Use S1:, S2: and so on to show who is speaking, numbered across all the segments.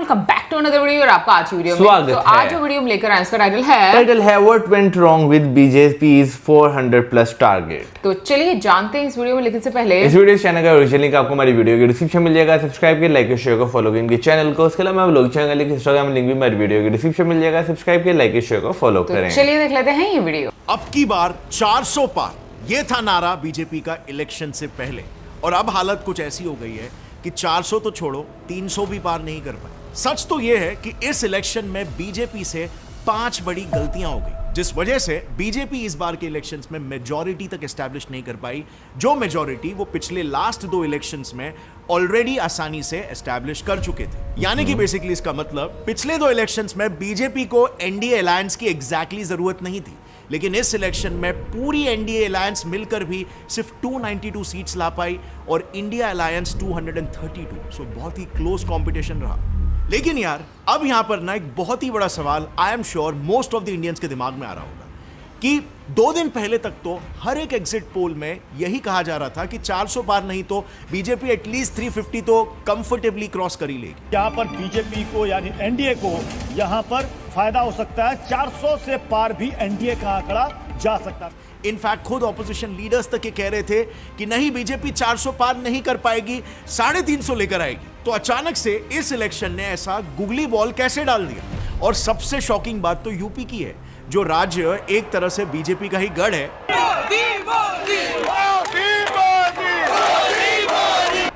S1: Welcome back to another video और आपका आज की वीडियो में
S2: स्वागत
S1: तो
S2: है।
S1: आज जो वीडियो हम लेकर आए इसका टाइटल है
S2: what went wrong with BJP's 400 plus target.
S1: तो चलिए जानते हैं इस वीडियो में, लेकिन से पहले
S2: इस वीडियो चैनल का ओरिजिनल लिंक आपको हमारी वीडियो के डिस्क्रिप्शन मिल जाएगा। सब्सक्राइब कर, लाइक, शेयर को फॉलो करें चैनल को। उसके अलावा vlog channel link, Instagram link भी हमारी वीडियो के डिस्क्रिप्शन मिल जाएगा। सब्सक्राइब कर, लाइक, शेयर को फॉलो करें।
S1: चलिए देख लेते हैं ये वीडियो।
S3: अब की बार 400 पार, ये था नारा बीजेपी का इलेक्शन से पहले, और अब हालत कुछ ऐसी हो गई है कि 400 तो छोड़ो 300 भी पार नहीं कर पाए। सच तो यह है कि इस इलेक्शन में बीजेपी से 5 बड़ी गलतियां हो गई, जिस वजह से बीजेपी इस बार के इलेक्शंस में मेजॉरिटी तक एस्टैब्लिश नहीं कर पाई, जो मेजॉरिटी वो पिछले लास्ट 2 इलेक्शंस में ऑलरेडी आसानी से एस्टैब्लिश कर चुके थे। यानी कि बेसिकली इसका मतलब पिछले 2 इलेक्शंस में बीजेपी को एनडीए अलायंस की एग्जैक्टली जरूरत नहीं थी, लेकिन इस इलेक्शन में पूरी एनडीए अलायंस मिलकर भी सिर्फ 292 सीट्स ला पाई और इंडिया अलायंस 232। सो बहुत ही क्लोज कंपटीशन रहा। लेकिन यार अब यहां पर ना एक बहुत ही बड़ा सवाल I am sure most of the Indians के दिमाग में आ रहा होगा कि 2 दिन पहले तक तो हर एक एग्जिट पोल में यही कहा जा रहा था कि 400 पार नहीं तो बीजेपी एटलीस्ट 350 तो कंफर्टेबली क्रॉस कर ही लेगी।
S4: यहाँ पर बीजेपी को यानी एनडीए को यहाँ पर फायदा हो सकता है, 400 से पार भी एनडीए का आंकड़ा जा सकता है।
S3: इनफैक्ट खुद ऑपोजिशन लीडर्स तक ये कह रहे थे कि नहीं, बीजेपी 400 पार नहीं कर पाएगी, 350 लेकर आएगी। तो अचानक से इस इलेक्शन ने ऐसा गुगली बॉल कैसे डाल दिया? और सबसे शॉकिंग बात तो यूपी की है, जो राज्य एक तरह से बीजेपी का ही गढ़ है,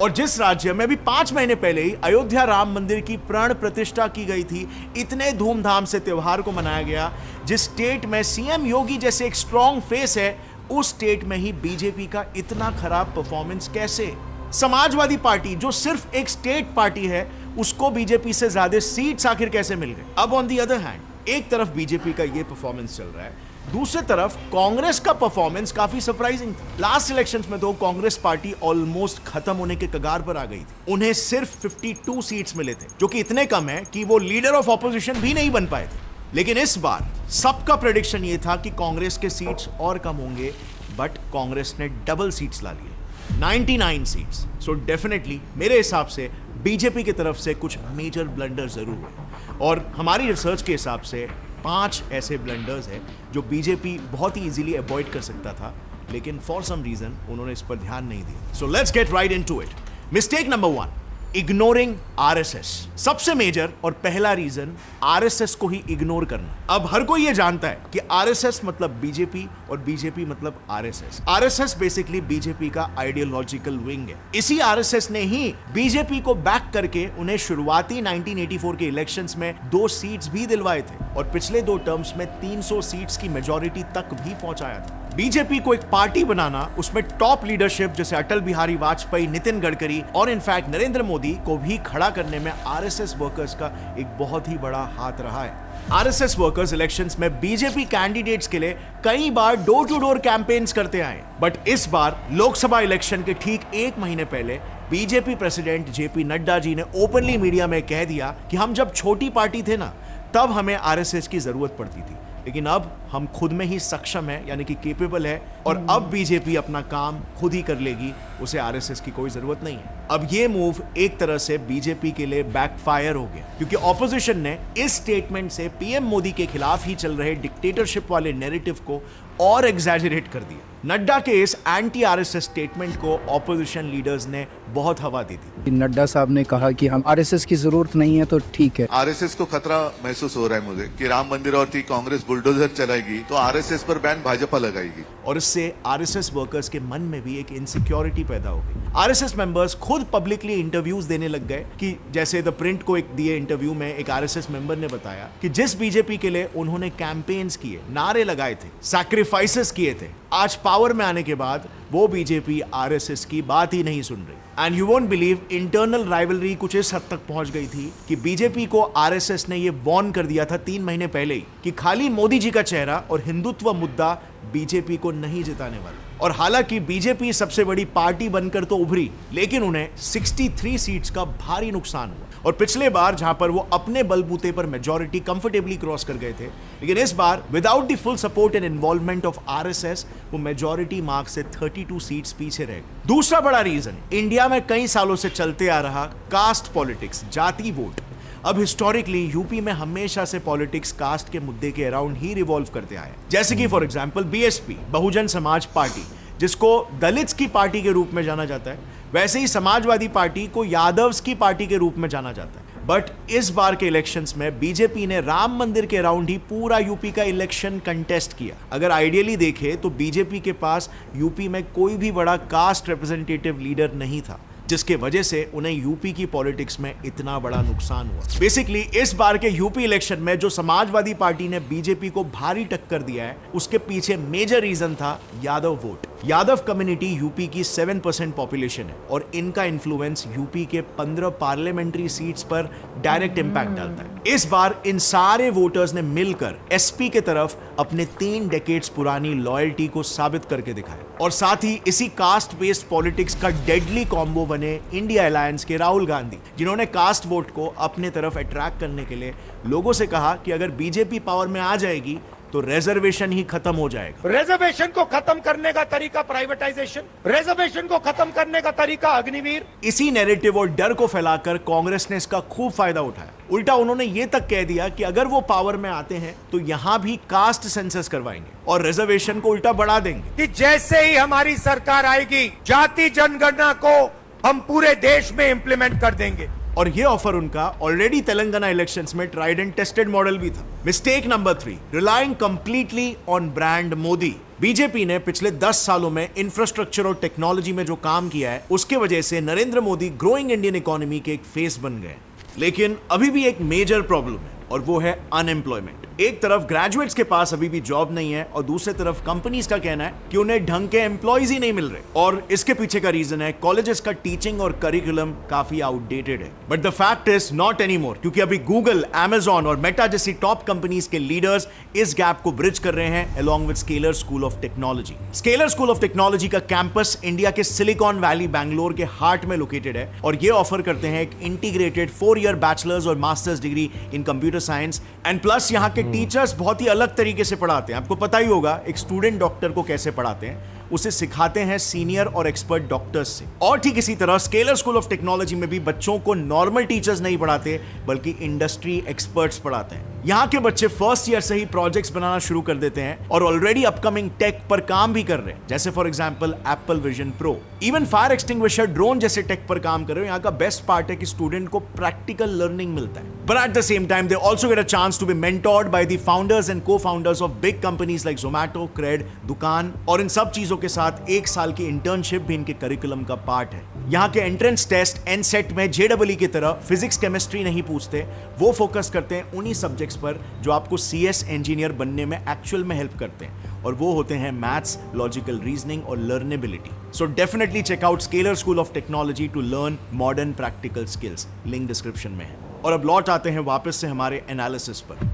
S3: और जिस राज्य में भी 5 महीने पहले ही अयोध्या राम मंदिर की प्राण प्रतिष्ठा की गई थी, इतने धूमधाम से त्योहार को मनाया गया, जिस स्टेट में सीएम योगी जैसे एक स्ट्रॉन्ग फेस है, उस स्टेट में ही बीजेपी का इतना खराब परफॉर्मेंस कैसे? समाजवादी पार्टी जो सिर्फ एक स्टेट पार्टी है, उसको बीजेपी से ज्यादा सीट्स आखिर कैसे मिल गए? अब ऑन दी अदर हैंड एक तरफ बीजेपी का ये परफॉर्मेंस चल रहा है, दूसरी तरफ कांग्रेस का परफॉर्मेंस काफी सरप्राइजिंग था। लास्ट इलेक्शंस में तो कांग्रेस पार्टी ऑलमोस्ट खत्म होने के कगार पर आ गई थी। उन्हें सिर्फ 52 सीट्स मिले थे, जो कि इतने कम है कि वो लीडर ऑफ ऑपोजिशन भी नहीं बन पाए थे। लेकिन इस बार सबका प्रेडिक्शन ये था कि कांग्रेस के सीट्स और कम होंगे, बट कांग्रेस ने डबल सीट्स ला लिए, 99 सीट्स। सो डेफिनेटली मेरे हिसाब से बीजेपी की तरफ से कुछ मेजर ब्लंडर जरूर हुए, और हमारी रिसर्च के हिसाब से 5 ऐसे ब्लंडर्स हैं जो बीजेपी बहुत ही इजीली अवॉइड कर सकता था, लेकिन फॉर सम रीजन उन्होंने इस पर ध्यान नहीं दिया। So let's get right into it. Mistake number 1, ignoring RSS. सबसे मेजर और पहला रीजन आरएसएस को ही इग्नोर करना। अब हर कोई ये जानता है कि आरएसएस मतलब बीजेपी और बीजेपी मतलब आरएसएस। आरएसएस बेसिकली बीजेपी का आइडियोलॉजिकल विंग है। इसी आरएसएस ने ही बीजेपी को बैक करके उन्हें शुरुआती 1984 के इलेक्शंस में 2 सीट्स भी दिलवाए थे, और पिछले 2 टर्म्स में 300 सीट्स की मेजॉरिटी तक भी पहुंचाया था। बीजेपी को एक पार्टी बनाना, उसमें टॉप लीडरशिप जैसे अटल बिहारी वाजपेयी, नितिन गडकरी और इनफैक्ट नरेंद्र मोदी को भी खड़ा करने में आरएसएस वर्कर्स का एक बहुत ही बड़ा हाथ रहा है। आरएसएस वर्कर्स इलेक्शंस में बीजेपी कैंडिडेट्स के लिए कई बार डोर टू डोर कैंपेन्स करते आए, बट इस बार लोकसभा इलेक्शन के ठीक 1 महीने पहले BJP president JP Nadda ji ने ओपनली मीडिया में कह दिया कि हम जब छोटी पार्टी थे ना, तब हमें आरएसएस की जरूरत पड़ती थी, लेकिन अब हम खुद में ही सक्षम है, यानी कि केपेबल है, और अब बीजेपी अपना काम खुद ही कर लेगी, उसे आरएसएस की कोई जरूरत नहीं है। अब ये मूव एक तरह से बीजेपी के लिए बैकफायर हो गया, क्योंकि ऑपोजिशन ने इस स्टेटमेंट से पीएम मोदी के खिलाफ ही चल रहे डिक्टेटरशिप वाले नैरेटिव को और एग्जैजरेट कर दिया। नड्डा के इस एंटी आरएसएस स्टेटमेंट को ऑपोजिशन लीडर्स ने बहुत हवा दी थी।
S5: नड्डा साहब ने कहा कि हम आरएसएस की जरूरत नहीं है, तो ठीक है।
S6: आरएसएस को खतरा महसूस हो रहा है मुझे कि राम मंदिर और की कांग्रेस बुलडोजर चलाएगी तो आरएसएस पर बैन भाजपा लगाएगी,
S3: और इससे आरएसएस वर्कर्स के मन में भी एक इनसिक्योरिटी पैदा हो गई। आरएसएस मेंबर्स खुद पब्लिकली इंटरव्यूज देने लग गए, कि जैसे द प्रिंट को एक दिए इंटरव्यू में एक आरएसएस मेंबर ने बताया कि जिस बीजेपी के लिए उन्होंने कैंपेन्स किए, नारे लगाए थे, सैक्रिफाइसेस किए थे, आज पावर में आने के बाद वो बीजेपी आरएसएस की बात ही नहीं सुन रही। And you won't believe, internal rivalry कुछ इस हद तक पहुंच गई थी कि बीजेपी को आरएसएस ने ये वार्न कर दिया था 3 महीने पहले ही कि खाली मोदी जी का चेहरा और हिंदुत्व मुद्दा बीजेपी को नहीं जिताने वाला। और हालांकि बीजेपी सबसे बड़ी पार्टी बनकर तो उभरी, लेकिन उन्हें 63 सीट्स का भारी नुकसान हुआ। और पिछले बार जहां पर वो अपने बलबूते पर मेजॉरिटी कंफर्टेबली क्रॉस कर गए थे, लेकिन इस बार without the full support and involvement of RSS वो मेजॉरिटी मार्क से 32 सीट्स पीछे रह गए। दूसरा बड़ा रीजन, इंडिया में कई सालों से चलते आ रहा कास्ट पॉलिटिक्स, जाति वोट। अब हिस्टोरिकली यूपी में हमेशा से पॉलिटिक्स कास्ट के मुद्दे के अराउंड ही रिवॉल्व करते आए, जैसे कि for example BSP, Bahujan Samaj party, जिसको दलित्स की पार्टी के रूप में जाना जाता है, वैसे ही समाजवादी पार्टी को यादव्स की पार्टी के रूप में जाना जाता है। बट इस बार के इलेक्शंस में बीजेपी ने राम मंदिर के अराउंड ही पूरा यूपी का इलेक्शन कंटेस्ट किया। अगर आइडियली देखे तो बीजेपी के पास यूपी में कोई भी बड़ा कास्ट रिप्रेजेंटेटिव लीडर नहीं था, जिसके वजह से उन्हें यूपी की पॉलिटिक्स में इतना बड़ा नुकसान हुआ। बेसिकली इस बार के यूपी इलेक्शन में जो समाजवादी पार्टी ने बीजेपी को भारी टक्कर दिया है, उसके पीछे मेजर रीजन था Yadav vote. Yadav community UP की 7% पॉपुलेशन है और इनका इन्फ्लुएंस यूपी के 15 पार्लियामेंट्री सीट्स पर डायरेक्ट इंपैक्ट डालता है। इस बार इन सारे वोटर्स ने मिलकर एसपी के तरफ अपने 3 डेकेड्स पुरानी लॉयल्टी को साबित करके दिखाया और साथ ही इसी कास्ट बेस्ड पॉलिटिक्स का डेडली कॉम्बो बने इंडिया अलायंस के राहुल गांधी, जिन्होंने कास्ट वोट को अपने तरफ अट्रैक्ट करने के लिए लोगों से कहा कि अगर बीजेपी पावर में आ जाएगी तो रिजर्वेशन ही खत्म हो जाएगा।
S7: रिजर्वेशन को खत्म करने का तरीका प्राइवेटाइजेशन, रिजर्वेशन को खत्म करने का तरीका अग्निवीर।
S3: इसी नैरेटिव और डर को फैलाकर कांग्रेस ने इसका खूब फायदा उठाया। उल्टा उन्होंने ये तक कह दिया कि अगर वो पावर में आते हैं तो यहां भी कास्ट सेंसस करवाएंगे और रिजर्वेशन को उल्टा बढ़ा देंगे
S7: कि जैसे ही हमारी सरकार आएगी जाति जनगणना को हम पूरे देश में इंप्लीमेंट कर देंगे।
S3: और ये ऑफर उनका ऑलरेडी तेलंगाना इलेक्शंस में ट्राइड एंड टेस्टेड मॉडल भी था। Mistake number 3, relying completely on brand Modi. BJP ने पिछले 10 सालों में इंफ्रास्ट्रक्चर और टेक्नोलॉजी में जो काम किया है, उसके वजह से Narendra Modi growing Indian economy के एक फेस बन गए। लेकिन अभी भी एक मेजर प्रॉब्लम है और वो है अनएम्प्लॉयमेंट। एक तरफ ग्रेजुएट्स के पास अभी भी जॉब नहीं है और दूसरी तरफ कंपनीज का कहना है कि उन्हें ढंग के एम्प्लॉयज ही नहीं मिल रहे और इसके पीछे का रीजन है कॉलेजेस का टीचिंग और करिकुलम काफी आउटडेटेड है। But the fact is not anymore, क्योंकि अभी गूगल, अमेजॉन और मेटा जैसी टॉप कंपनीज के लीडर्स इस गैप को ब्रिज कर रहे हैं along with scalar School of technology. Scalar School of technology का कैंपस इंडिया के सिलिकॉन वैली बैंगलोर के हार्ट में लोकेटेड है और ये ऑफर करते हैं एक इंटीग्रेटेड 4-year बैचलर्स और masters degree in computer science and plus यहाँ के टीचर्स बहुत ही अलग तरीके से पढ़ाते हैं। आपको पता ही होगा एक स्टूडेंट डॉक्टर को कैसे पढ़ाते हैं, उसे सिखाते हैं सीनियर और एक्सपर्ट डॉक्टर्स से। और ठीक इसी तरह स्केलर स्कूल ऑफ टेक्नोलॉजी में भी बच्चों को नॉर्मल टीचर्स नहीं पढ़ाते बल्कि इंडस्ट्री एक्सपर्ट्स पढ़ाते हैं। यहाँ के बच्चे फर्स्ट ईयर से ही प्रोजेक्ट्स बनाना शुरू कर देते हैं और ऑलरेडी अपकमिंग टेक पर काम भी कर रहे हैं, जैसे for example Apple vision pro. Even fire extinguisher, drone जैसे टेक पर काम कर रहे हो। यहाँ का बेस्ट पार्ट है कि स्टूडेंट को प्रैक्टिकल लर्निंग मिलता है, but at the same time they also get a chance to be mentored by the founders and co-founders of big companies like Zomato, Cred, Dukaan. और इन सब चीजों के साथ 1 साल की इंटर्नशिप भी इनके करिकुलम का पार्ट है। यहाँ के एंट्रेंस टेस्ट एनसेट में जेईई की तरह फिजिक्स केमिस्ट्री नहीं पूछते, वो फोकस करते हैं उन्हीं सब्जेक्ट्स पर जो आपको सीएस इंजीनियर बनने में एक्चुअल में हेल्प करते हैं और वो होते हैं मैथ्स, लॉजिकल रीजनिंग और learnability. So definitely check out Scaler School of Technology to learn modern practical skills. Link description में है। और अब लौट आते हैं वापस से हमारे एनालिसिस पर।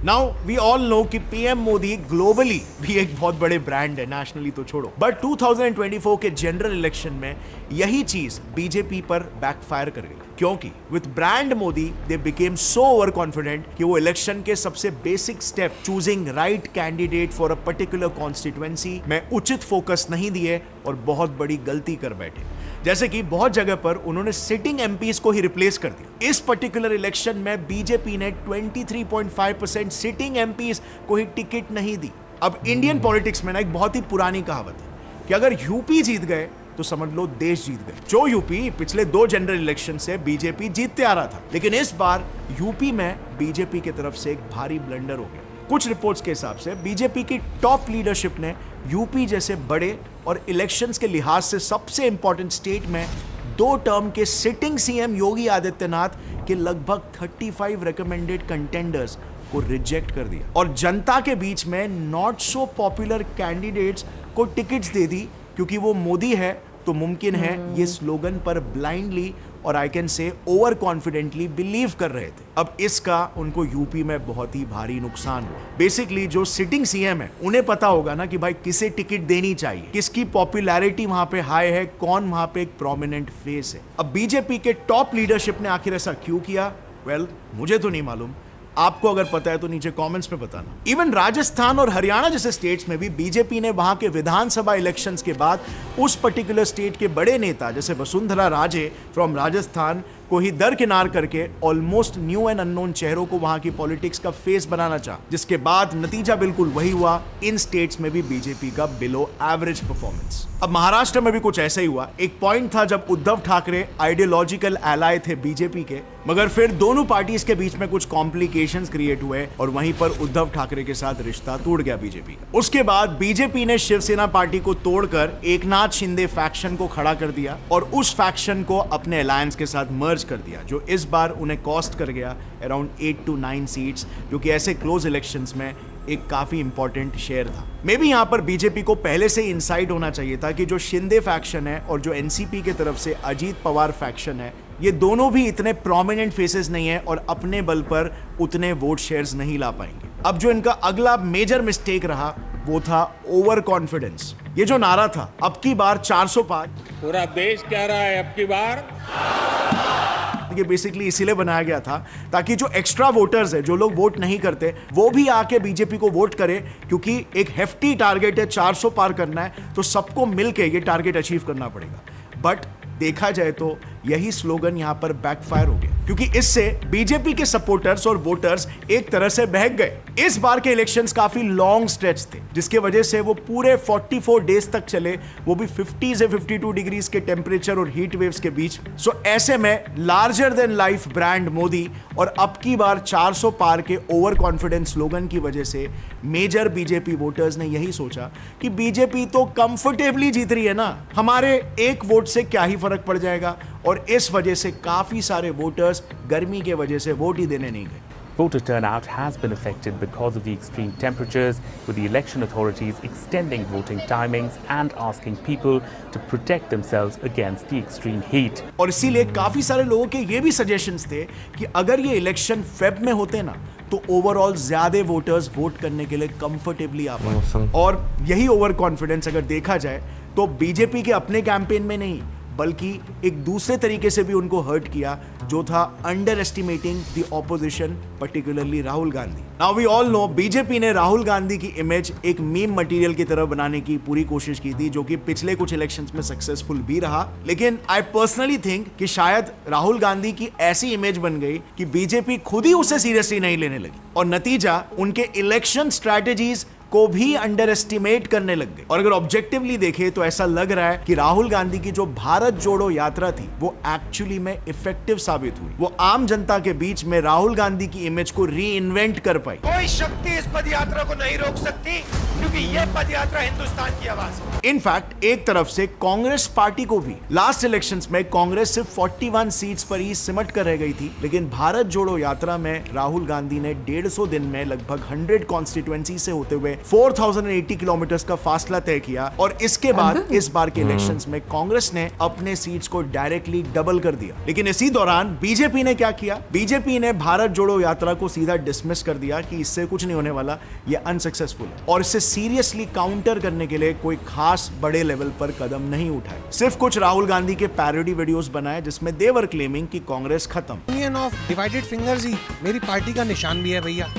S3: नाउ वी ऑल नो कि पीएम मोदी ग्लोबली भी एक बहुत बड़े ब्रांड है, नेशनली तो छोड़ो। बट 2024 के जनरल इलेक्शन में यही चीज बीजेपी पर बैकफायर कर गई, क्योंकि with brand Modi they became so over confident कि वो इलेक्शन के सबसे basic step, choosing right candidate for a particular constituency, में उचित फोकस नहीं दिए और बहुत बड़ी गलती कर बैठे। जैसे कि बहुत जगह पर उन्होंने सिटिंग एमपीज को ही रिप्लेस कर दिया। इस पर्टिकुलर इलेक्शन में बीजेपी ने 23.5% सिटिंग एमपीज को ही टिकट नहीं दी। अब इंडियन पॉलिटिक्स में ना एक बहुत ही पुरानी कहावत है कि अगर यूपी जीत गए तो समझ लो देश जीत गए। जो यूपी पिछले 2 जनरल इलेक्शन से बीजेपी जीतते आ रहा था, लेकिन इस बार यूपी में बीजेपी की तरफ से एक भारी ब्लंडर हो गया। कुछ रिपोर्ट्स के हिसाब से बीजेपी की टॉप लीडरशिप ने यूपी जैसे बड़े और इलेक्शंस के लिहाज से सबसे इंपॉर्टेंट स्टेट में 2 टर्म के सिटिंग सीएम योगी आदित्यनाथ के लगभग 35 रिकमेंडेड कंटेंडर्स को रिजेक्ट कर दिया और जनता के बीच में नॉट सो पॉपुलर कैंडिडेट्स को टिकट्स दे दी, क्योंकि वो मोदी है तो मुमकिन है ये स्लोगन पर ब्लाइंडली और I can say over confidently believe कर रहे थे। अब इसका उनको यूपी में बहुत ही भारी नुकसान हुआ। बेसिकली जो सिटिंग सीएम है उन्हें पता होगा ना कि भाई किसे टिकट देनी चाहिए, किसकी पॉपुलैरिटी वहां पे हाई है, कौन वहां पे एक प्रोमिनेंट फेस है। अब बीजेपी के टॉप लीडरशिप ने आखिर ऐसा क्यों किया? वेल, मुझे तो नहीं मालूम, आपको अगर पता है तो नीचे कमेंट्स में बताना। इवन राजस्थान और हरियाणा जैसे स्टेट्स में भी बीजेपी ने वहां के विधानसभा इलेक्शंस के बाद उस पर्टिकुलर स्टेट के बड़े नेता जैसे वसुंधरा राजे फ्रॉम राजस्थान को ही दरकिनार करके ऑलमोस्ट न्यू एंड अननोन चेहरों को वहां की पॉलिटिक्स का फेस बनाना चाहा, जिसके बाद नतीजा बिल्कुल वही हुआ। इन स्टेट्स में भी बीजेपी का बिलो एवरेज परफॉर्मेंस। अब महाराष्ट्र में भी कुछ ऐसा ही हुआ। एक पॉइंट था जब उद्धव ठाकरे आइडियोलॉजिकल एलाय थे बीजेपी के, मगर फिर दोनों पार्टीज के बीच में कुछ कॉम्प्लिकेशंस क्रिएट हुए और वहीं पर उद्धव ठाकरे के साथ रिश्ता टूट गया बीजेपी का। उसके बाद बीजेपी ने शिवसेना पार्टी को तोड़कर एकनाथ शिंदे फैक्शन को खड़ा कर दिया और उस फैक्शन को अपने अलायंस के साथ मर्ज कर दिया, जो इस बार उन्हें कॉस्ट कर गया अराउंड 8 to 9 सीट्स, जो कि ऐसे क्लोज इलेक्शंस में एक काफी इंपॉर्टेंट शेयर था। मे बी यहां पर बीजेपी को पहले से इनसाइट होना चाहिए था कि जो शिंदे फैक्शन है और जो एनसीपी की तरफ से अजीत पवार फैक्शन है, ये दोनों भी इतने प्रोमिनेंट फेसेस नहीं है और अपने बल पर उतने वोट शेयर्स नहीं ला पाएंगे। अब जो इनका अगला मेजर मिस्टेक रहा वो था ओवर कॉन्फिडेंस। ये जो नारा था अब की बार 400 पार,
S8: पूरा देश कह रहा है अब की बार,
S3: ये बेसिकली इसीलिए बनाया गया था ताकि जो एक्स्ट्रा वोटर्स है, जो लोग वोट नहीं करते, वो भी आके बीजेपी को वोट करे, क्योंकि एक हेफ्टी टारगेट है 400 पार करना है, तो सबको मिलके ये टारगेट अचीव करना पड़ेगा। बट देखा जाए तो यही स्लोगन यहां पर बैकफायर हो गया, क्योंकि इससे बीजेपी के सपोर्टर्स और वोटर्स एक तरह से बहक गए। इस बार के इलेक्शंस काफी लॉन्ग स्ट्रेच थे, जिसके वजह से वो पूरे 44 डेज तक चले, वो भी 50 से 52 डिग्रीज के टेम्परेचर और हीट वेव्स के बीच। सो ऐसे में larger than life brand Modi और अब की बार 400 पार के ओवर कॉन्फिडेंस स्लोगन की वजह से मेजर बीजेपी वोटर्स ने यही सोचा कि बीजेपी तो कंफर्टेबली जीत रही है ना, हमारे एक वोट से क्या ही फर्क पड़ जाएगा, और इस वजह से काफी सारे वोटर्स गर्मी के वजह से वोट ही देने नहीं गए।
S9: Voter turnout has been affected because of the extreme temperatures, with the election authorities extending voting timings and asking people to protect themselves against the extreme heat.
S3: और इसीलिए काफी सारे लोगों के ये भी सजेशंस थे कि अगर ये इलेक्शन फेब में होते ना, तो ओवरऑल ज्यादा वोटर्स वोट करने के लिए कंफर्टेबली आ पाए। और यही ओवर कॉन्फिडेंस अगर देखा जाए तो बीजेपी के अपने कैंपेन में नहीं, बल्कि एक दूसरे तरीके से भी उनको हर्ट किया, जो था underestimating the opposition, particularly Rahul Gandhi. Now we all know BJP ने राहुल गांधी की इमेज एक मीम मटेरियल की तरह बनाने की पूरी कोशिश की थी, जो कि पिछले कुछ इलेक्शंस में सक्सेसफुल भी रहा। लेकिन आई पर्सनली थिंक कि शायद राहुल गांधी की ऐसी इमेज बन गई कि बीजेपी खुद ही उसे सीरियसली नहीं लेने लगी, और नतीजा उनके इलेक्शन स्ट्रैटेजीज को भी अंडर एस्टिमेट करने लग गए। और अगर ऑब्जेक्टिवली देखें तो ऐसा लग रहा है कि राहुल गांधी की जो भारत जोड़ो यात्रा थी वो एक्चुअली में इफेक्टिव साबित हुई। वो आम जनता के बीच में राहुल गांधी की इमेज को री इन्वेंट कर पाई।
S7: कोई शक्ति इस पदयात्रा को नहीं रोक सकती, क्योंकि ये पदयात्रा हिंदुस्तान की आवाज है।
S3: इनफैक्ट एक तरफ से कांग्रेस पार्टी को भी लास्ट इलेक्शंस में कांग्रेस सिर्फ 41 सीट्स पर ही सिमट कर रह गई थी, लेकिन भारत जोड़ो यात्रा में राहुल गांधी ने 150 दिन में लगभग 100 कॉन्स्टिट्यूएंसी से होते हुए 4080 किलोमीटर का फासला तय किया। और इसके बाद इस बार के इलेक्शंस में कांग्रेस ने अपने सीट्स को डायरेक्टली डबल कर दिया। लेकिन इसी दौरान बीजेपी ने क्या किया, बीजेपी ने भारत जोड़ो यात्रा को सीधा डिसमिस कर दिया कि इससे कुछ नहीं होने वाला, ये अनसक्सेसफुल है, और इसे सीरियसली काउंटर करने के लिए कोई खास बड़े लेवल पर कदम नहीं उठाए। सिर्फ कुछ राहुल गांधी के पैरोडी वीडियोस बनाए जिसमें दे वर क्लेमिंग कि कांग्रेस खत्म।
S7: यूनियन ऑफ डिवाइडेड फिंगर्स ही मेरी पार्टी का निशान भी है भैया,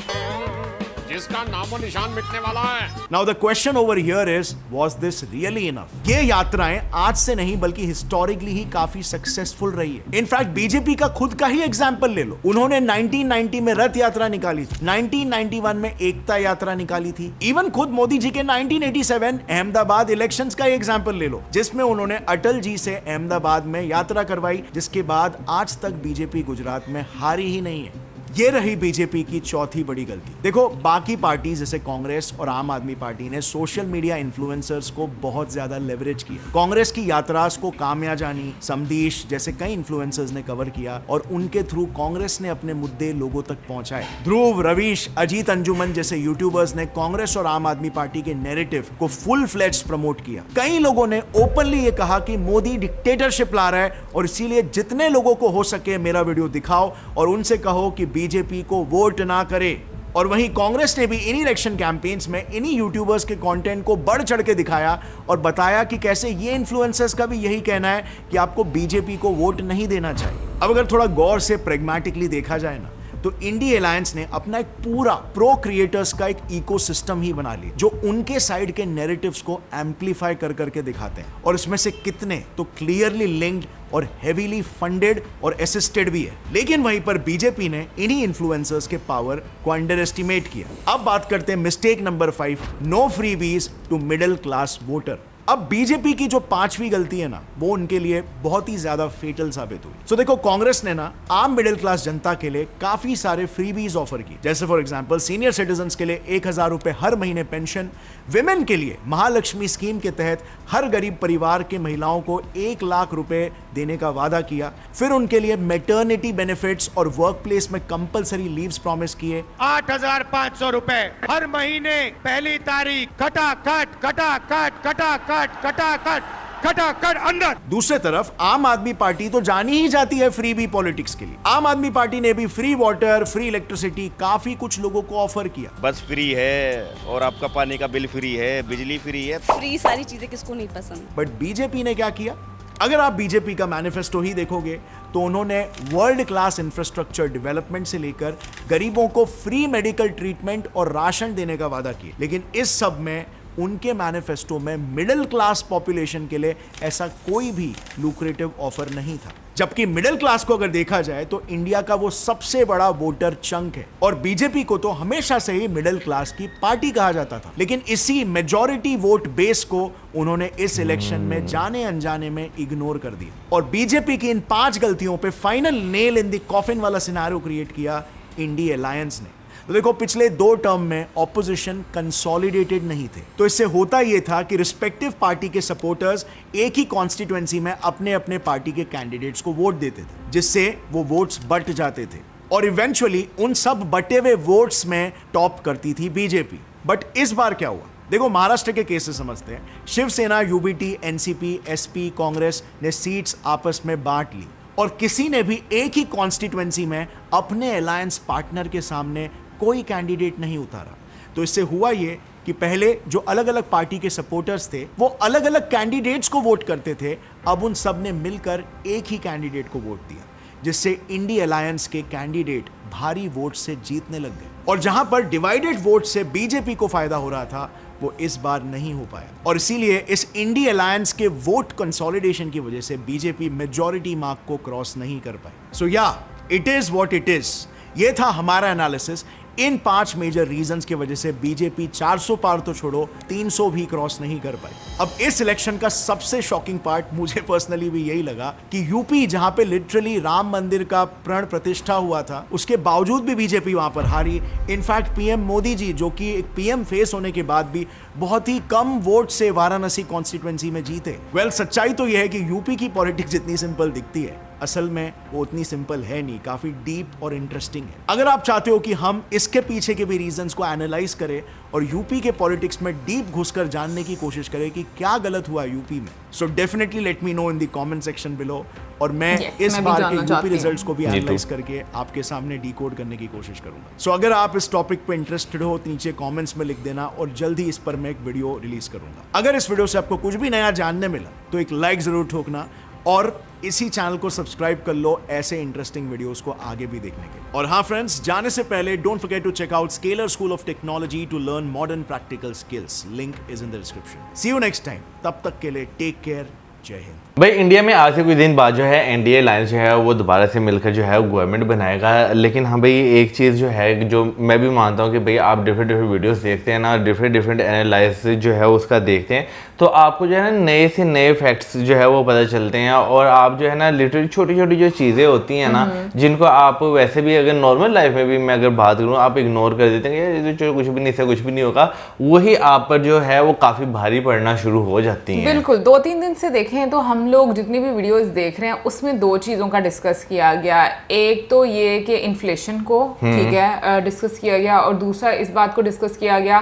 S8: जिसका नामो निशान मिटने वाला है।
S3: Now the question over here is, was this really enough? ये यात्राएं आज से नहीं बल्कि हिस्टोरिकली ही काफी सक्सेसफुल रही है। इनफैक्ट बीजेपी का खुद का ही एग्जांपल ले लो, उन्होंने 1990 में रथ यात्रा निकाली थी, 1991 में एकता यात्रा निकाली थी, इवन खुद मोदी जी के 1987 अहमदाबाद इलेक्शंस का एग्जांपल ले लो, जिसमें उन्होंने अटल जी से अहमदाबाद में यात्रा करवाई, जिसके बाद आज तक बीजेपी गुजरात में हारी ही नहीं है। ये रही बीजेपी की चौथी बड़ी गलती। देखो, बाकी पार्टी जैसे कांग्रेस और आम आदमी पार्टी ने सोशल मीडिया इन्फ्लुएंसर्स को बहुत ज्यादा लेवरेज किया। कांग्रेस की यात्रास को कामया जानी, समदेश जैसे कई इन्फ्लुएंसर्स ने कवर किया और उनके थ्रू कांग्रेस ने अपने मुद्दे लोगों तक पहुंचाए। ध्रुव, रवीश, अजीत अंजुमन जैसे यूट्यूबर्स ने कांग्रेस और आम आदमी पार्टी के नैरेटिव को फुल फ्लेज्ड प्रमोट किया। कई लोगों ने ओपनली ये कहा कि मोदी डिक्टेटरशिप ला रहा है और इसीलिए जितने लोगों को हो सके मेरा वीडियो दिखाओ और उनसे कहो कि बीजेपी को वोट ना करे। और वहीं कांग्रेस ने भी इन इलेक्शन कैंपेन्स में इन्हीं यूट्यूबर्स के कंटेंट को बढ़ चढ़ के दिखाया और बताया कि कैसे ये इन्फ्लुएंसर्स का भी यही कहना है कि आपको बीजेपी को वोट नहीं देना चाहिए। अब अगर थोड़ा गौर से प्रैग्मेटिकली देखा जाए ना, तो इंडी अलायंस ने अपना एक पूरा प्रो क्रिएटर्स का एक इकोसिस्टम ही बना लिया जो उनके साइड के नैरेटिव्स को एम्पलीफाई कर करके दिखाते हैं, और इसमें से कितने तो क्लियरली लिंक्ड और हेवीली फंडेड और असिस्टेड भी है। लेकिन वहीं पर बीजेपी ने इन्हीं इन्फ्लुएंसर्स के पावर को अंडर एस्टिमेट किया। अब बात करते हैं mistake number 5, no freebies to middle class voter. अब बीजेपी की जो 5वीं गलती है ना, वो उनके लिए बहुत ही ज्यादा फेटल साबित हुई। सो देखो, कांग्रेस ने ना आम मिडिल क्लास जनता के लिए काफी सारे फ्रीबीज ऑफर की, जैसे फॉर एग्जांपल सीनियर सिटीजन्स के लिए 1000 रुपए हर महीने पेंशन, विमेन के लिए महालक्ष्मी स्कीम के तहत हर गरीब परिवार के महिलाओं को 1 लाख रुपए देने का वादा किया, फिर उनके लिए मैटरनिटी बेनिफिट्स और वर्क प्लेस में कंपलसरी लीव्स प्रॉमिस किए।
S7: 8,500 रुपए हर महीने, पहली तारीख, खटाखट खटाखट खटाखट खटाखट खटाखट अंदर।
S3: दूसरे तरफ आम आदमी पार्टी तो जानी ही जाती है फ्रीबी पॉलिटिक्स के लिए। आम आदमी पार्टी ने भी फ्री वाटर, फ्री इलेक्ट्रिसिटी काफी कुछ लोगों को ऑफर किया।
S10: बस फ्री है और आपका पानी का बिल फ्री है, बिजली फ्री है।
S11: फ्री सारी चीजें किसको नहीं पसंद।
S3: बट बीजेपी ने क्या किया? अगर आप बीजेपी का मैनिफेस्टो ही देखोगे तो उन्होंने वर्ल्ड क्लास इंफ्रास्ट्रक्चर डेवलपमेंट से लेकर गरीबों को फ्री मेडिकल ट्रीटमेंट और राशन देने का वादा किया, लेकिन इस सब में उनके मैनिफेस्टो में मिडिल क्लास पॉपुलेशन के लिए ऐसा कोई भी लुक्रेटिव ऑफर नहीं था। जबकि मिडिल क्लास को अगर देखा जाए तो इंडिया का वो सबसे बड़ा वोटर चंक है, और बीजेपी को तो हमेशा से ही मिडिल क्लास की पार्टी कहा जाता था। लेकिन इसी मेजॉरिटी वोट बेस को उन्होंने इस इलेक्शन में जाने अनजाने में इग्नोर कर दिया, और बीजेपी की इन 5 गलतियों पे final nail in the coffin वाला सिनेरियो क्रिएट किया इंडी अलायंस ने। तो देखो, पिछले 2 टर्म में ऑपोजिशन कंसोलिडेटेड नहीं थे, तो इससे होता यह था कि रिस्पेक्टिव पार्टी के सपोर्टर्स एक ही कॉन्स्टिट्यूएंसी में अपने अपने पार्टी के कैंडिडेट्स को वोट देते थे, जिससे वो वोट्स बट जाते थे, और इवेंचुअली उन सब बटे हुए वोट्स में टॉप करती थी बीजेपी। बट इस बार क्या हुआ? देखो, महाराष्ट्र के केसेस समझते हैं। Shivsena, UBT, NCP, SP, Congress ने सीट्स आपस में बांट ली, और किसी ने भी एक ही कॉन्स्टिट्यूएंसी में अपने अलायंस पार्टनर के सामने कोई कैंडिडेट नहीं उतारा। तो इससे हुआ ये कि पहले जो अलग अलग पार्टी के सपोर्टर्स थे वो अलग अलग कैंडिडेट्स को वोट करते थे, अब उन सब ने मिलकर एक ही कैंडिडेट को वोट दिया, जिससे इंडी अलायंस के कैंडिडेट भारी वोट से जीतने लग गए। और जहां पर डिवाइडेड वोट से बीजेपी को फायदा हो रहा था, वो इस बार नहीं हो पाया, और इसीलिए इस इंडी अलायंस के वोट कंसोलिडेशन की वजह से बीजेपी मेजॉरिटी मार्क को क्रॉस नहीं कर पाई। सो या, it is what it is. ये था हमारा एनालिसिस। इन 5 मेजर रीजंस की वजह से बीजेपी 400 पार तो छोड़ो 300 भी क्रॉस नहीं कर पाई। अब इस इलेक्शन का सबसे शॉकिंग पार्ट मुझे पर्सनली भी यही लगा कि यूपी, जहां पे लिटरली राम मंदिर का प्राण प्रतिष्ठा हुआ था, उसके बावजूद भी बीजेपी वहां पर हारी। इनफैक्ट पीएम मोदी जी, जो कि एक पीएम फेस होने के बाद भी बहुत ही कम वोट से वाराणसी कॉन्स्टिट्यूएंसी में जीते। वेल, सच्चाई तो यह है कि यूपी की पॉलिटिक्स जितनी सिंपल दिखती है, असल में वो उतनी सिंपल है नहीं, काफी डीप और इंटरेस्टिंग है। अगर आप चाहते हो कि हम इसके पीछे के भी रीजंस को एनालाइज करें और यूपी के पॉलिटिक्स में डीप घुसकर जानने की कोशिश करें कि क्या गलत हुआ यूपी में, so definitely let me know in the comment section below, और मैं इस बार के यूपी रिजल्ट्स को भी एनालाइज करके आपके सामने डिकोड करने की कोशिश करूंगा। सो अगर आप इस टॉपिक पे इंटरेस्टेड हो तो नीचे कमेंट्स में लिख देना, और जल्द ही इस पर मैं एक वीडियो रिलीज करूंगा। अगर इस वीडियो से आपको कुछ भी नया जानने मिला तो एक लाइक जरूर ठोकना, और इसी चैनल को सब्सक्राइब कर लो ऐसे इंटरेस्टिंग वीडियोस को आगे भी देखने के। और हाँ फ्रेंड्स, जाने से पहले don't forget to check out Scaler School of Technology to learn modern practical skills. Link is in the description. See you next time. तब तक के लिए टेक केयर, जय हिंद।
S2: भाई, इंडिया में आज से कुछ दिन बाद जो है एनडीए अलायंस जो है वो दोबारा से मिलकर जो है गवर्नमेंट बनाएगा। लेकिन हाँ भाई, एक चीज़ जो है जो मैं भी मानता हूँ कि भाई आप डिफरेंट वीडियोस देखते हैं ना, डिफरेंट एनालिसिस जो है उसका देखते हैं, तो आपको जो है ना नए से नए फैक्ट्स जो है वो पता चलते हैं, और आप जो है ना लिटरली छोटी छोटी जो चीज़ें होती हैं ना, जिनको आप वैसे भी अगर नॉर्मल लाइफ में भी मैं अगर बात करूँ आप इग्नोर कर देते हैं, जो कुछ भी नहीं से कुछ भी नहीं होगा, वही आप पर जो है वो काफ़ी भारी पड़ना शुरू हो जाती हैं।
S1: बिल्कुल, 2-3 दिन से देखें तो हम लोग जितनी भी वीडियोस देख रहे हैं उसमें 2 चीज़ों का डिस्कस किया गया। एक तो ये कि इन्फ्लेशन को ठीक है डिस्कस किया गया, और दूसरा इस बात को डिस्कस किया गया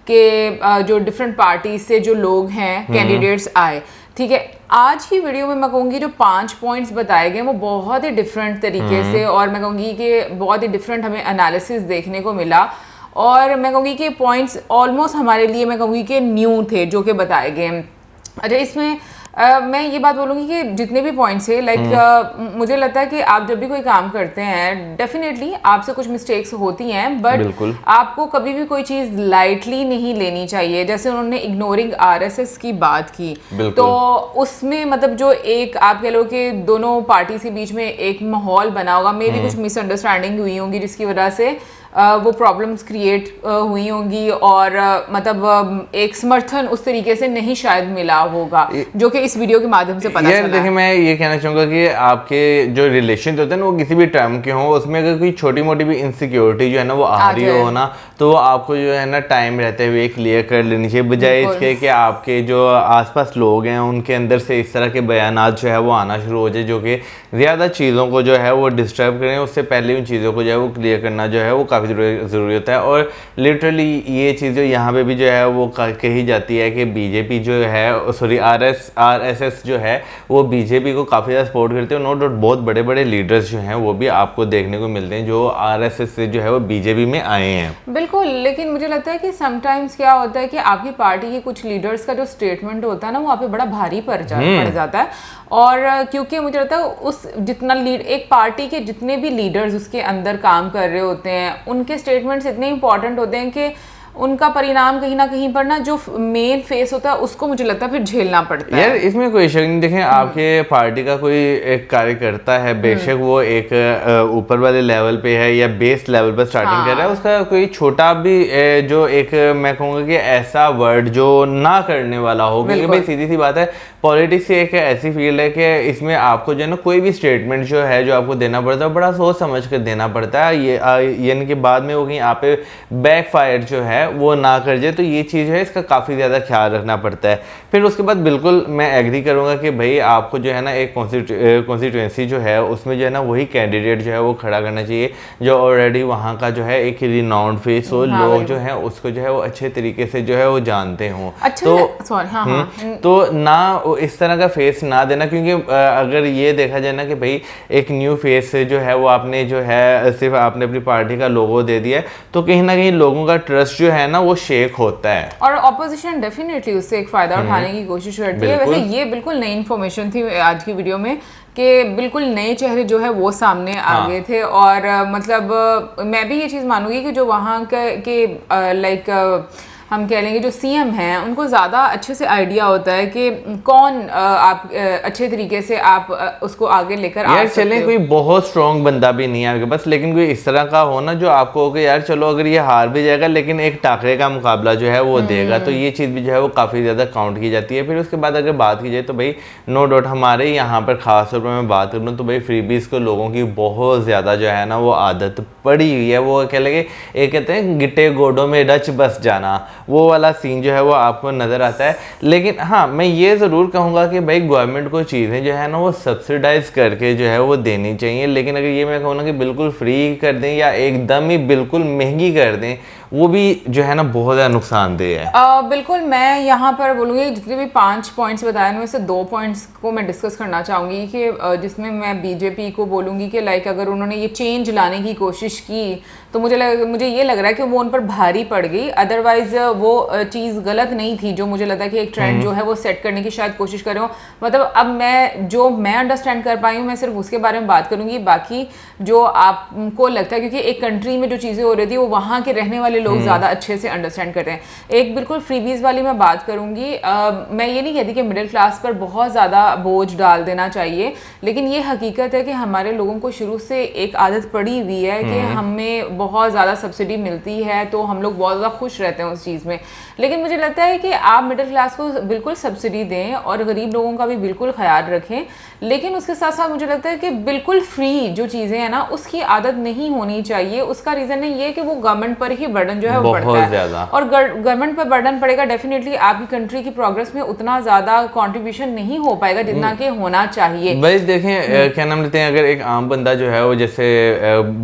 S1: कि जो डिफरेंट पार्टी से जो लोग हैं कैंडिडेट्स आए, ठीक है। आज की वीडियो में मैं कहूँगी जो 5 पॉइंट्स बताए गए वो बहुत ही डिफरेंट तरीके से, और मैं कहूँगी कि बहुत ही डिफरेंट हमें एनालिसिस देखने को मिला, और मैं कहूँगी कि पॉइंट्स ऑलमोस्ट हमारे लिए मैं कहूँगी कि न्यू थे जो कि बताए गए। अच्छा, इसमें मैं ये बात बोलूँगी कि जितने भी पॉइंट्स है लाइक मुझे लगता है कि आप जब भी कोई काम करते हैं डेफिनेटली आपसे कुछ मिस्टेक्स होती हैं, बट आपको कभी भी कोई चीज़ लाइटली नहीं लेनी चाहिए। जैसे उन्होंने इग्नोरिंग आरएसएस की बात की, तो उसमें मतलब जो एक आप कह लो कि दोनों पार्टी के बीच में एक माहौल बना होगा, मे भी कुछ मिसअंडरस्टैंडिंग हुई होंगी जिसकी वजह से वो प्रॉब्लम्स क्रिएट हुई होंगी और मतलब एक समर्थन उस तरीके से नहीं शायद मिला होगा, जो कि इस वीडियो के माध्यम से पता चला।
S2: देखिए मैं ये कहना चाहूँगा कि आपके जो रिलेशन होते हैं ना वो किसी भी टर्म के हों, उसमें अगर कोई छोटी मोटी भी इनसिक्योरिटी जो है ना वो आ रही हो ना, तो आपको जो है ना टाइम रहते हुए क्लियर कर लेनी चाहिए, बजाय इसके कि आपके जो आसपास लोग हैं उनके अंदर से इस तरह के बयानात जो है वो आना शुरू हो जाए जो कि ज़्यादा चीज़ों को जो है वो डिस्टर्ब करें। उससे पहले उन चीज़ों को जो है वो क्लियर करना जो है वो काफ़ी ज़रूरी होता है। और लिटरली ये चीज़ जो यहाँ पे भी जो है वो कही जाती है कि बीजेपी जो है सॉरी आरएसएस जो है वो बीजेपी को काफ़ी ज़्यादा सपोर्ट करते हैं। नो डाउट बहुत बड़े बड़े लीडर्स जो हैं वो भी आपको देखने को मिलते हैं जो आरएसएस से जो है वो बीजेपी में आए हैं।
S1: बिल्कुल, लेकिन मुझे लगता है कि समटाइम्स क्या होता है कि आपकी पार्टी के कुछ लीडर्स का जो स्टेटमेंट होता है ना वो आप पे बड़ा भारी पड़ जाता है। और क्योंकि मुझे लगता है उस जितना एक पार्टी के जितने भी लीडर्स उसके अंदर काम कर रहे होते हैं उनके स्टेटमेंट्स इतने इंपॉर्टेंट होते हैं कि उनका परिणाम कहीं ना कहीं पर ना जो मेन फेस होता है उसको मुझे लगता है फिर झेलना पड़ता है।
S2: यार इसमें कोई शक नहीं, देखें आपके पार्टी का कोई एक कार्यकर्ता है, बेशक वो एक ऊपर वाले लेवल पे है या बेस लेवल पर स्टार्टिंग कर रहा है, उसका कोई छोटा भी जो एक मैं कहूँगा कि ऐसा वर्ड जो ना करने वाला हो, क्योंकि भाई सीधी सी बात है पॉलिटिक्स एक ऐसी फील्ड है कि इसमें आपको जो है ना कोई भी स्टेटमेंट जो है जो आपको देना पड़ता है बड़ा सोच समझ कर देना पड़ता है, ये यानी कि बाद में वो कहीं आप पे बैकफायर जो है वो ना कर जाए, तो ये चीज़ है इसका काफ़ी ज़्यादा ख्याल रखना पड़ता है। फिर उसके बाद बिल्कुल मैं एग्री करूँगा कि भाई आपको जो है ना एक कॉन्स्टिट्यूंसी जो है उसमें जो है ना वही कैंडिडेट जो है वो खड़ा करना चाहिए जो ऑलरेडी वहाँ का जो है एक रिनाउंड फेस हो, लोग जो है उसको जो है वो अच्छे तरीके से जो है वो जानते हों। तो ना इस तरह का फेस ना देना, क्योंकि अगर ये देखा जाए ना कि भाई एक न्यू फेस जो है वो आपने जो है सिर्फ आपने अपनी पार्टी का लोगो दे दिया तो कहीं ना कहीं लोगों का ट्रस्ट जो है ना वो शेक होता है
S1: और ऑपोजिशन डेफिनेटली उससे एक फायदा उठाने की कोशिश करती है। वैसे ये बिल्कुल नई इन्फॉर्मेशन थी आज की वीडियो में कि बिल्कुल नए चेहरे जो है वो सामने आ गए थे और मतलब मैं भी ये चीज़ मानूंगी कि जो वहाँ के लाइक हम कह लेंगे जो सीएम हैं उनको ज़्यादा अच्छे से आइडिया होता है कि कौन आप अच्छे तरीके से आप उसको आगे लेकर आ सकते हो।
S2: चलें कोई बहुत स्ट्रॉन्ग बंदा भी नहीं है आपके पास, लेकिन कोई इस तरह का हो ना जो आपको हो कि यार चलो अगर ये हार भी जाएगा लेकिन एक टाकरे का मुकाबला जो है वो देगा, तो ये चीज़ भी जो है वो काफ़ी ज़्यादा काउंट की जाती है। फिर उसके बाद अगर बात की जाए तो भाई नो डाउट हमारे यहाँ पर ख़ास तौर पर मैं बात करूँ तो भाई फ्रीबीज को लोगों की बहुत ज़्यादा जो है ना वो आदत पड़ी हुई है। वो कह लगे एक कहते हैं गिट्टे गोडों में डच बस जाना, वो वाला सीन जो है वो आपको नज़र आता है। लेकिन हाँ मैं ये ज़रूर कहूँगा कि भाई गवर्नमेंट को चीज़ें जो है ना वो सब्सिडाइज करके जो है वो देनी चाहिए, लेकिन अगर ये मैं कहूँ ना कि बिल्कुल फ्री कर दें या एकदम ही बिल्कुल महंगी कर दें वो भी जो है ना बहुत ज़्यादा नुकसानदेह है।
S1: बिल्कुल मैं यहाँ पर बोलूँगी जितने भी 5 पॉइंट्स बताए उनमें से 2 पॉइंट्स को मैं डिस्कस करना चाहूँगी कि जिसमें मैं बीजेपी को बोलूँगी कि लाइक अगर उन्होंने ये चेंज लाने की कोशिश की तो मुझे ये लग रहा है कि वो उन पर भारी पड़ गई। अदरवाइज वो चीज़ गलत नहीं थी जो मुझे लगता है कि एक ट्रेंड जो है वो सेट करने की शायद कोशिश कर रहे हो। मतलब अब मैं अंडरस्टैंड कर पाई हूँ मैं सिर्फ उसके बारे में बात करूँगी, बाकी जो आपको लगता है क्योंकि एक कंट्री में जो चीज़ें हो रही थी वो वहाँ के रहने वाले लोग ज़्यादा अच्छे से अंडरस्टैंड करते हैं। एक बिल्कुल फ्रीबीज वाली मैं बात करूँगी, मैं ये नहीं कहती कि मिडिल क्लास पर बहुत ज़्यादा बोझ डाल देना चाहिए, लेकिन ये हकीकत है कि हमारे लोगों को शुरू से एक आदत पड़ी हुई है कि हमें बहुत ज़्यादा सब्सिडी मिलती है तो हम लोग बहुत ज़्यादा खुश रहते हैं उस चीज़ में। लेकिन मुझे लगता है कि आप मिडिल क्लास को बिल्कुल सब्सिडी दें और गरीब लोगों का भी बिल्कुल ख्याल रखें, लेकिन उसके साथ साथ मुझे लगता है कि बिल्कुल फ्री जो चीज़ें हैं ना उसकी आदत नहीं होनी चाहिए। उसका रीज़न ये है कि वो गवर्नमेंट पर ही बर्डन जो है वो बढ़ता है और गवर्नमेंट पर बर्डन पड़ेगा डेफिनेटली आपकी कंट्री की प्रोग्रेस में उतना ज़्यादा कंट्रीब्यूशन नहीं हो पाएगा जितना कि होना चाहिए।
S2: भाई देखें क्या नाम लेते हैं, अगर एक आम बंदा जो है वो जैसे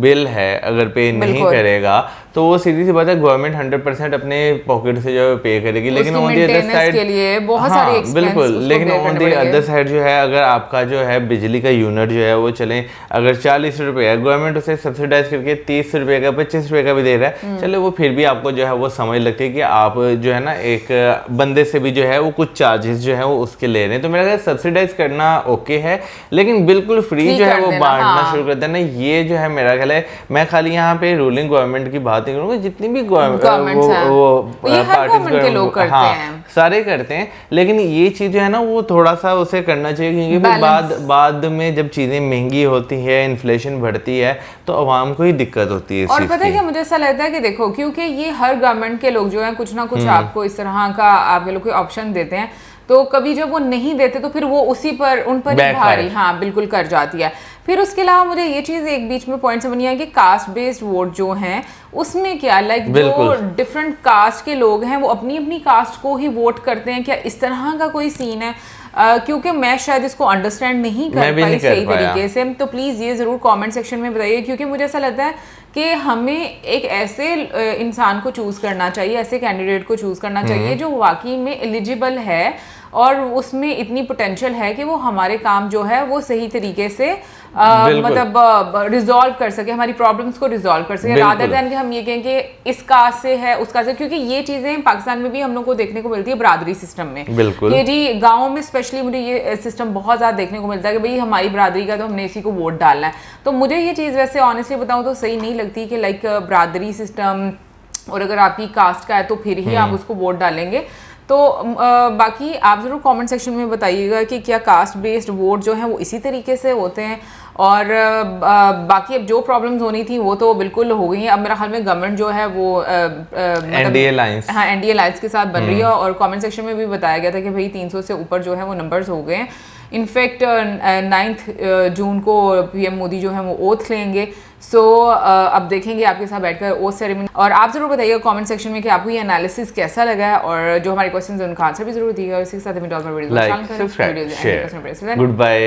S2: बिल है अगर पे नहीं करेगा तो वो सीधी सी बात है गवर्नमेंट 100% अपने पॉकेट से जो है पे करेगी, लेकिन ऑन दी अदर साइड
S1: के लिए बहुत सारे एक्सपेंस
S2: बिल्कुल, लेकिन ऑन दी अदर साइड जो है अगर आपका जो है बिजली का यूनिट जो है वो चले अगर 40 रुपये है गवर्नमेंट उसे सब्सिडाइज करके 30 रुपये का 25 रुपये का भी दे रहा है, चलो वो फिर भी आपको जो है वो समझ लगती है कि आप जो है ना एक बंदे से भी जो है वो कुछ चार्जेस जो है वो उसके ले रहे हैं। तो मेरा ख्याल सब्सिडाइज करना ओके है, लेकिन बिल्कुल फ्री जो है वो बांटना शुरू कर देना, ये जो है मेरा ख्याल है। मैं खाली यहाँ पे रूलिंग गवर्नमेंट की बात नहीं करूँगा, जितनी भी सारे करते हैं, लेकिन ये चीज़ जो है ना वो थोड़ा सा उसे करना चाहिए, क्योंकि बाद में जब चीज़ें महंगी होती है, इन्फ्लेशन बढ़ती है, तो आवाम को ही दिक्कत होती है।
S1: और पता है क्या मुझे ऐसा लगता है कि देखो, क्योंकि ये हर गवर्नमेंट के लोग जो हैं कुछ ना कुछ आपको इस तरह का आप लोग कोई ऑप्शन देते हैं, तो कभी जब वो नहीं देते तो फिर वो उसी पर उन पर ही भारी हाँ बिल्कुल कर जाती है। फिर उसके अलावा मुझे ये चीज़ एक बीच में पॉइंट समझ नहीं आया कि कास्ट बेस्ड वोट जो हैं उसमें क्या लाइक जो डिफरेंट कास्ट के लोग हैं वो अपनी अपनी कास्ट को ही वोट करते हैं, क्या इस तरह का कोई सीन है? क्योंकि मैं शायद इसको अंडरस्टैंड नहीं कर पाई सही तरीके से, तो प्लीज़ ये ज़रूर कमेंट सेक्शन में बताइए, क्योंकि मुझे ऐसा लगता है कि हमें एक ऐसे इंसान को चूज़ करना चाहिए, ऐसे कैंडिडेट को चूज़ करना चाहिए जो वाकई में एलिजिबल है और उसमें इतनी पोटेंशियल है कि वो हमारे काम जो है वो सही तरीके से मतलब रिजॉल्व कर सके, हमारी प्रॉब्लम्स को रिजॉल्व कर सके, रादर देन कि हम ये कहें कि इस कास्ट से है उस कास्ट से। क्योंकि ये चीज़ें पाकिस्तान में भी हम लोग को देखने को मिलती है बरादरी सिस्टम में। ये जी गाँव में स्पेशली मुझे ये सिस्टम बहुत ज़्यादा देखने को मिलता है कि भाई हमारी बरादरी का तो हमने इसी को वोट डालना है। तो मुझे ये चीज़ वैसे ऑनेस्टली बताऊँ तो सही नहीं लगती कि लाइक बरादरी सिस्टम, और अगर आपकी कास्ट का है तो फिर ही आप उसको वोट डालेंगे। तो बाकी आप ज़रूर कमेंट सेक्शन में बताइएगा कि क्या कास्ट बेस्ड वोट जो हैं वो इसी तरीके से होते हैं, और बाकी अब जो प्रॉब्लम्स होनी थी वो तो बिल्कुल हो गई हैं। अब मेरा ख्याल में गवर्नमेंट जो है वो
S2: एनडीए लाइंस,
S1: हाँ एनडीए लाइंस के साथ बन रही है, और कमेंट सेक्शन में भी बताया गया था कि भाई 300 से ऊपर जो है वो नंबर्स हो गए हैं। इनफैक्ट 9 जून को पीएम मोदी जो है वो ओथ लेंगे। सो अब देखेंगे आपके साथ बैठकर ओथ सेरेमनी, और आप जरूर बताइएगा कमेंट सेक्शन में कि आपको ये एनालिसिस कैसा लगा है, और जो हमारे क्वेश्चन हैं उनका आंसर भी जरूर दिएगा। इसी के साथ
S2: like, subscribe, share. Good bye.